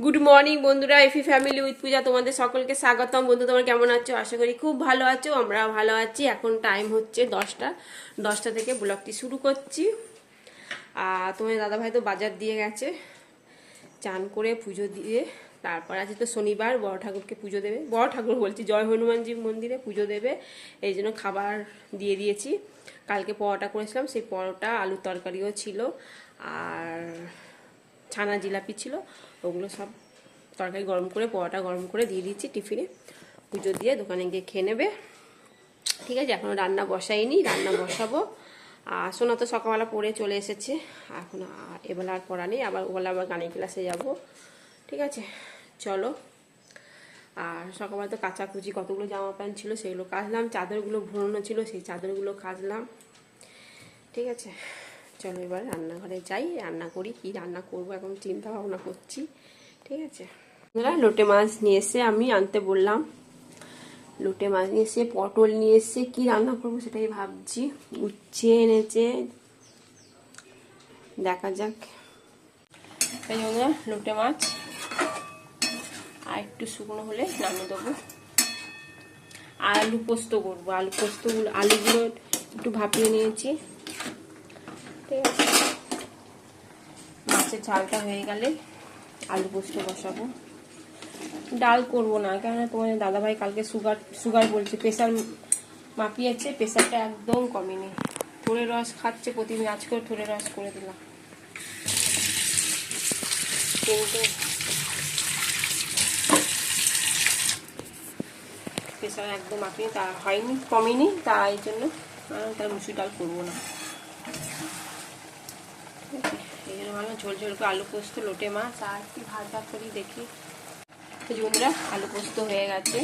Good morning বন্ধুরা, এফি family with পূজা তোমাদের সকলকে স্বাগতম। বন্ধু তোমরা কেমন আছো? আশা করি খুব ভালো আছো, আমরা ভালো আছি। এখন টাইম হচ্ছে 10টা থেকে ব্লগটি শুরু করছি। আর তোমার দাদাভাই তো বাজার দিয়ে গেছে, চান করে পুজো দিয়ে তারপর আছে তো শনিবার, বড় ঠাকুরকে পুজো দেবে। বড় ঠাকুর বলছি, জয় হনুমানজি মন্দিরে পুজো দেবে, এই জন্য খাবার দিয়ে দিয়েছি। কালকে পরোটা করেছিলাম, সেই পরোটা আলুর তরকারিও ছিল, আর ছানা জিলাপি ছিল। ওগুলো সব তরকারি গরম করে, পরোটা গরম করে দিয়ে দিচ্ছি টিফিনে। পুজো দিয়ে দোকানে গিয়ে খেয়ে নেবে। ঠিক আছে, এখনও রান্না বসাইনি, রান্না বসাবো। আর সোনা তো সকালবেলা পড়ে চলে এসেছে, এখন এবেলা আর পড়া নেই, আবার ওবেলা আবার গানের ক্লাসে যাব। ঠিক আছে, চলো। আর সকালবেলা তো কাচাকুচি কতগুলো জামা প্যান্ট ছিল সেগুলো কাচলাম, চাদরগুলো ভরানো ছিল সেই চাদরগুলো কাচলাম। ঠিক আছে, চলো এবার রান্নাঘরে যাই, রান্না করি। কি রান্না করব এখন চিন্তা ভাবনা করছি। ঠিক আছে, লোটে মাছ নিয়ে এসে আমি আনতে বললাম, লোটে মাছ নিয়ে এসে, পটল নিয়ে এসে, কি রান্না করবো সেটাই ভাবছি। উচ্ছে এনেছে, দেখা যাক। এই জন্য লোটে মাছ আর একটু শুকনো হলে নামিয়ে দেবো। আর আলু পোস্ত করবো, আলুগুলো একটু ভাপিয়ে নিয়েছি। ঠিক আছে, মাছের ঝালটা হয়ে গেলে আলু পোস্ত বসাবো। ডাল করবো না, কেননা তোমাদের দাদাভাই কালকে সুগার বলছে, প্রেশার মাপিয়েছে, প্রেশারটা একদম কমেনি। থোড়ে রস খাচ্ছে প্রতিদিন, আজকেও থোড়ে রস করে দিলাম, কিন্তু প্রেশার একদম মাপিয়ে তা হয়নি, কমেনি, তাই জন্য তার মুসুর ডাল করবো না। এই জন্য ভালো ঝোল ঝোল করে আলু পোস্ত, লোটে মাছ আর একটু ভাজা করি, দেখি। বন্ধুরা, আলু পোস্ত হয়ে গেছে।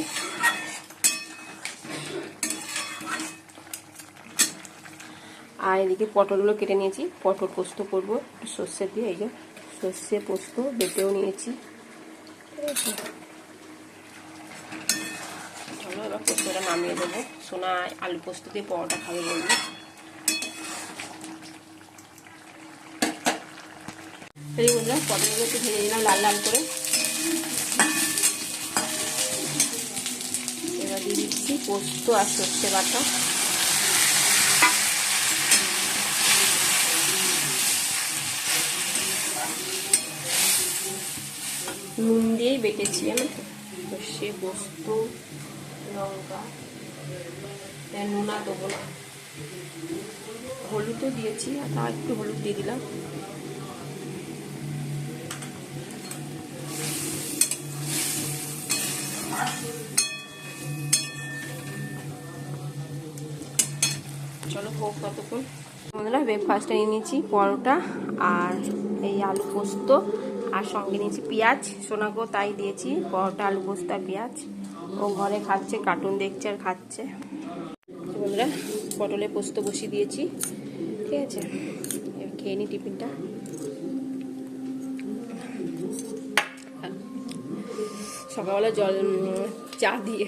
আর এদিকে পটলগুলো কেটে নিয়েছি, পটল পোস্ত করবো সর্ষে দিয়ে। এই যে সর্ষে পোস্ত বেটেও নিয়েছি। ঠিক আছে, চলো এবার পোস্তটা নামিয়ে দেবো। সোনা আলু পোস্ত দিয়ে পরোটা খাবে বলবো। এই বন্ধুরা, পটলগুলো একটু ভেজে নিলাম লাল লাল করে। এবার দিয়ে দিচ্ছি পোস্ত আর সর্ষে বাটা। নুন দিয়েই বেটেছি, জানো তো, সর্ষে পোস্ত লঙ্কা, নুন আর দেবো না। হলুদও দিয়েছি, আর একটু হলুদ দিয়ে দিলাম। চলো হোক ততক্ষণ। বন্ধুরা, ব্রেকফাস্টে নিয়ে নিয়েছি পরোটা আর এই আলু পোস্ত, আর সঙ্গে নিয়েছি পেঁয়াজ। সোনাকেও তাই দিয়েছি, পরোটা আলু পোস্ত আর পেঁয়াজ। ও ঘরে খাচ্ছে, কার্টুন দেখছে আর খাচ্ছে। বন্ধুরা, পটলে পোস্ত বসিয়ে দিয়েছি। ঠিক আছে, এবার খেয়ে নিই টিফিনটা। সকালবেলা চা দিয়ে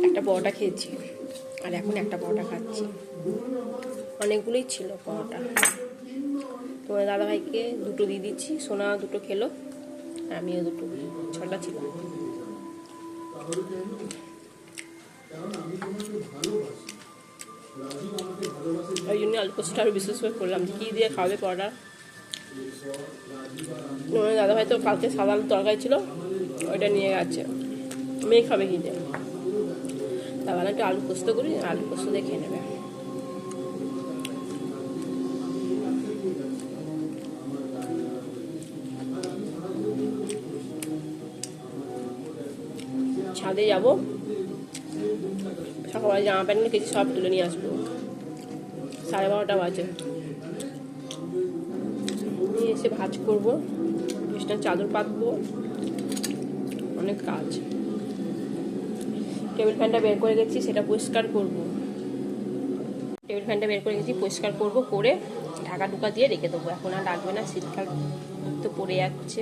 একটা পরোটা খেয়েছি, আর এখন একটা পরোটা খাচ্ছি। অনেকগুলোই ছিল পরোটা। তোমার দাদাভাইকে দুটো দিয়ে দিচ্ছি, সোনা দুটো খেলো, আমিও দুটো, 6টা ছিল। ওই জন্য আলু পোস্তটা আরও বিশেষ করে করলাম, কী দিয়ে খাওয়াবে পরোটা। তোমার দাদাভাই তো কালকে সাদা আলুর তরকারি ছিল, ওইটা নিয়ে গেছে, মেয়ে খাবে কী দিয়ে। তাহলে একটু আলু পোস্ত করি, আলু পোস্ত দিয়ে খেয়ে নেবে। ছাদে যাবো, সকালবেলা জামা প্যান্ট কিছু সব তুলে নিয়ে আসবো। 12:30 বাজে। নিয়ে এসে ভাজ করবো, বিছানার চাদর পাতবো, অনেক কাজ। টেবিল ফ্যানটা বের করে গেছি, সেটা পরিষ্কার করবো। টেবিল ফ্যানটা বের করে গেছি, পরিষ্কার করবো, করে ঢাকা ঢুকা দিয়ে রেখে দেবো। এখন আর লাগবে না, শীতকাল তো পড়ে যাচ্ছে।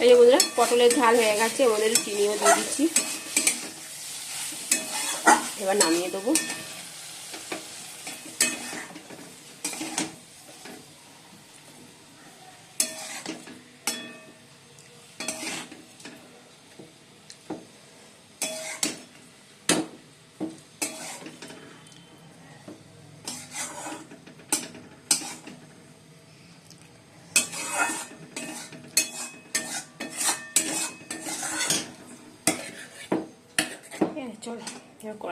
এই যে বন্ধুরা, পটলের ঝাল হয়ে গেছে, ওদের চিনিও দিয়ে দিচ্ছি। এবার নামিয়ে দেবো।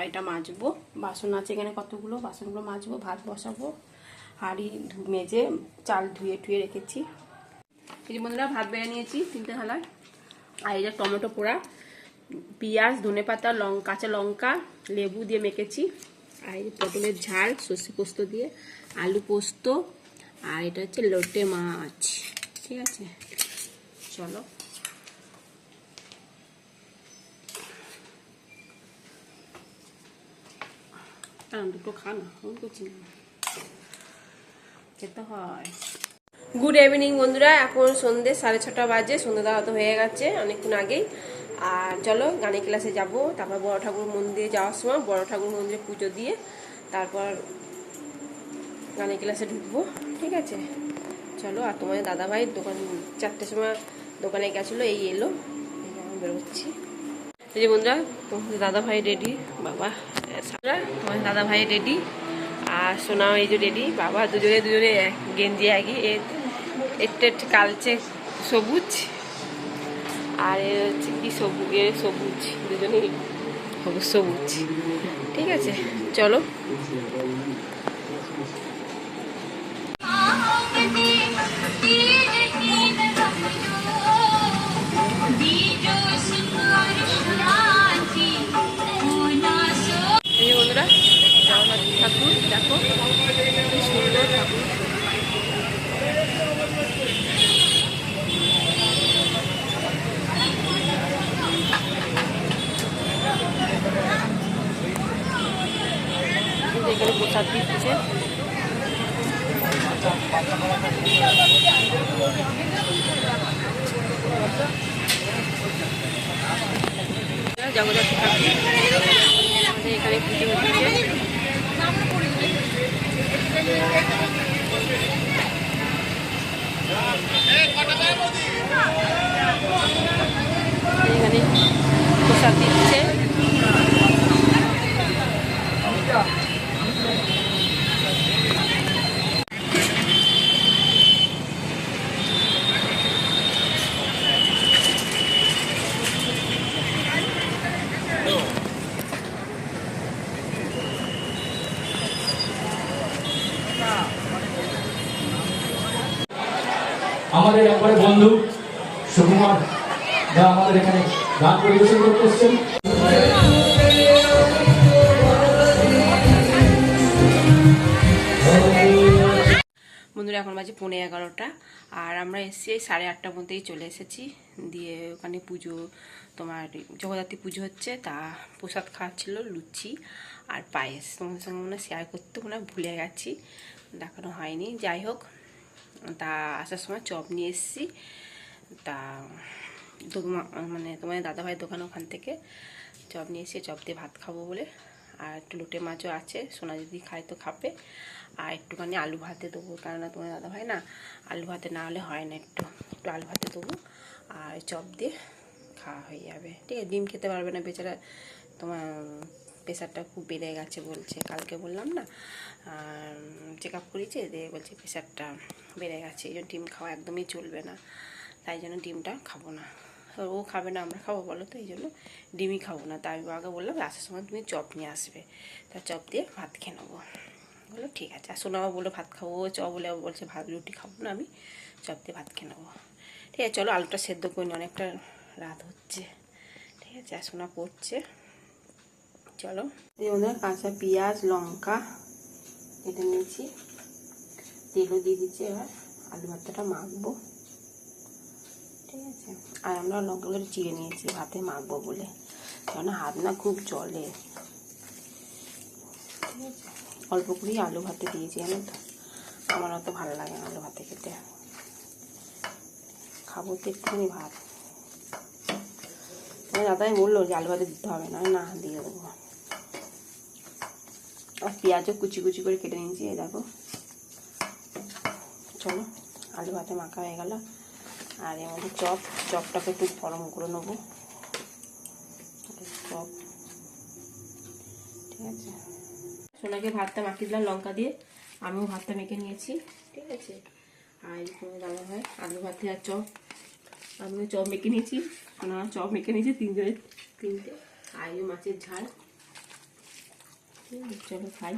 কড়াইটা মাজবো, বাসন আছে এখানে কতগুলো, বাসনগুলো মাজবো, ভাত বসাবো, হাঁড়ি মেজে চাল ধুয়ে টুয়ে রেখেছি। এই যে বন্ধুরা ভাত বেড়ে নিয়েছি 3টে থালায়। আর এই যে টমেটো পোড়া, পেঁয়াজ, ধনেপাতা, কাঁচা লঙ্কা, লেবু দিয়ে মেখেছি। আর এই পটলের ঝাল সর্ষে পোস্ত দিয়ে, আলু পোস্ত, আর এটা হচ্ছে লোটে মাছ। ঠিক আছে, চলো দুটো খানা করছি খেতে হয়। গুড ইভিনিং বন্ধুরা, এখন সন্ধ্যে 6:30 বাজে, সন্ধ্যে দেওয়া তো হয়ে গেছে অনেকক্ষণ আগেই। আর চলো গানের ক্লাসে যাব, তারপর বড় ঠাকুর মন্দিরে যাওয়ার সময় বড় ঠাকুর মন্দিরে পুজো দিয়ে তারপর গানের ক্লাসে ঢুকবো। ঠিক আছে, চলো। আর তোমাদের দাদাভাই দোকান 4টের সময় দোকানে গেছিলো, এই এলো, বেরোচ্ছি। এই যে বন্ধুরা তোমাদের দাদাভাই রেডি, বাবা তোমাদের দাদাভাই রেডি, আর সোনাও এই যে রেডি। বাবা দুজনে গেঞ্জি একই, একটু কালচে সবুজ, আর এ হচ্ছে কি সবুজ, দুজনেই সবুজ। ঠিক আছে, চলো। বন্ধুরা জগন্নাথ ঠাকুর দেখো, কি সুন্দর ঠাকুর। এখানে প্রসাদ দিচ্ছে, জগন্নাথ ঠাকুর এখানে পুজো হচ্ছে। এখানে প্রসাদ দিচ্ছে। আমাদের একবারে বন্ধু সুকুমার দা আমাদের এখানে গান পরিবেশন করতে এসেছেন। বন্ধুরা এখন বাজে 11:15, আর আমরা এসেছি 8:30টার মধ্যেই চলে এসেছি। দিয়ে ওখানে পুজো, তোমার জগদ্ধাত্রী পুজো হচ্ছে, তা প্রসাদ খাওয়াচ্ছিল, লুচি আর পায়েস। তোমাদের সঙ্গে মনে শেয়ার করতে মনে ভুলে গেছি, দেখানো হয়নি। যাই হোক, তা আসার সময় চপ নিয়ে এসেছি। তা মানে তোমাদের দাদাভাইয়ের দোকান, ওখান থেকে চপ নিয়ে এসে চপ দিয়ে ভাত খাবো বলে। আর একটু লোটে মাছও আছে, সোনা যদি খায় তো খাবে। আর একটুখানি আলু ভাতে দেবো, কেননা তোমার দাদাভাই না আলু ভাতে না হলে হয় না, একটু আলু ভাতে দেবো, আর চপ দিয়ে খাওয়া হয়ে যাবে। ঠিক আছে, ডিম খেতে পারবে না বেচারা, তোমার প্রেশারটা খুব বেড়ে গেছে বলছে, কালকে বললাম না চেক আপ করেছে, দিয়ে বলছে প্রেশারটা বেড়ে গেছে, এই জন্য ডিম খাওয়া একদমই চলবে না, তাই জন্য ডিমটা খাবো না। ও খাবে না, আমরা খাবো বলো, তো এই জন্য ডিমই খাবো না। তাই আমি আগে বললাম আসার সময় তুমি চপ নিয়ে আসবে, তা চপ দিয়ে ভাত খেয়ে নেবো। বললো ঠিক আছে। আর সোনাও বললো ভাত খাবো, চপ বলে বলছে ভাত রুটি খাবো না, আমি চপ দিয়ে ভাত খেয়ে নেবো। ঠিক আছে, চলো আলুটা সেদ্ধ করে নিই, অনেকটা রাত হচ্ছে। ঠিক আছে, আর সোনা পড়ছে, চলো। এই ওদের কাঁচা পেঁয়াজ লঙ্কা কেটে নিয়েছি, তেলও দিয়ে দিচ্ছি। এবার আলু ভাতটা মাখবো। ঠিক আছে, আর আমরা লঙ্কাগুলো চিড়ে নিয়েছি ভাতে মাখবো বলে, কেন হাত না খুব জলে। ঠিক আছে, অল্প করেই আলু ভাতে দিয়েছি, জানো তো আমার অত ভালো লাগে না আলু ভাতে খেতে, খাবো তো একটুখানি ভাত। দাদাই বললো যে আলু ভাতে দিতে হবে না, না দিয়ে দেবো। আর পেঁয়াজও কুচি কুচি করে কেটে নিয়েছি, এই দেখো। চলো আলু ভাতে মাখা হয়ে গেল। আর এর মধ্যে চপটাকে একটু গরম করে নেবো, চপ। ঠিক আছে, সোনাকে ভাতটা মাখিয়ে দিলাম লঙ্কা দিয়ে, আমিও ভাতটা মেখে নিয়েছি। ঠিক আছে, আর তোমার দাদা ভাই আলু ভাতে আর চপ, আমিও চপ মেখে নিয়েছি, সোনা চপ মেখে নিয়েছি, তিনটে। আর এই মাছের ঝাল, চলো খাই।